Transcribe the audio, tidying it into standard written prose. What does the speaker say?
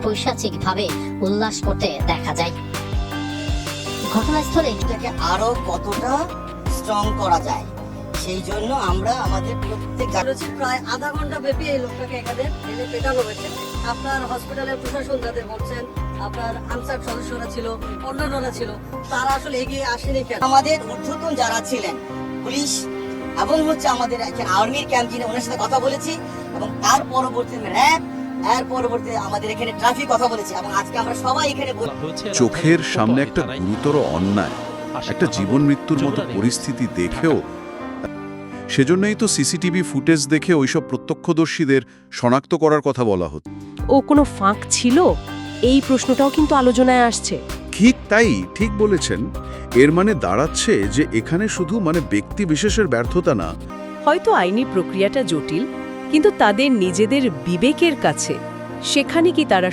পৈশাচিকভাবে উল্লাস করতে দেখা যায়। ঘটনাস্থলে এটাকে আরো কতটা স্ট্রং করা যায় সেই জন্য আমরা আমাদের প্রত্যেক প্রায় আধা ঘন্টা ব্যাপী এই লোকটাকে এখানে এনে পেটানো হয়েছে। আপনার হসপিটালের প্রশাসন যাদের বলছেন, আপনার আনসার সদস্যরা ছিল, অন্যান্যরা ছিল, তারা আসলে এগিয়ে আসেনি কেন? আমাদের ঊর্ধ্বতন যারা ছিলেন পুলিশ এবং আমাদের একজন আর্মির ক্যাম্প যিনি ওনার সাথে কথা বলেছি, এবং তার পরবর্তী র্যাব, এর পরবর্তী আমাদের এখানে ট্রাফিক কথা বলেছি, এবং আজকে আমরা সবাই এখানে চোখের সামনে একটা গুরুতর অন্যায়, একটা জীবন মৃত্যুর মতো পরিস্থিতি দেখেও, সেজন্যই তো সিসিটিভি ফুটেজ দেখে ওইসব প্রত্যক্ষদর্শীদের শনাক্ত করার কথা বলা হচ্ছে। ও কোনো ফাঁক ছিল, এই প্রশ্নটাও কিন্তু আলোচনায় আসছে। ঠিক তাই, ঠিক বলেছেন। এর মানে দাঁড়াচ্ছে যে এখানে শুধু ব্যক্তি বিশেষের ব্যর্থতা না, হয়তো আইনি প্রক্রিয়াটা জটিল, কিন্তু তাদের নিজেদের বিবেকের কাছে সেখানে কি তারা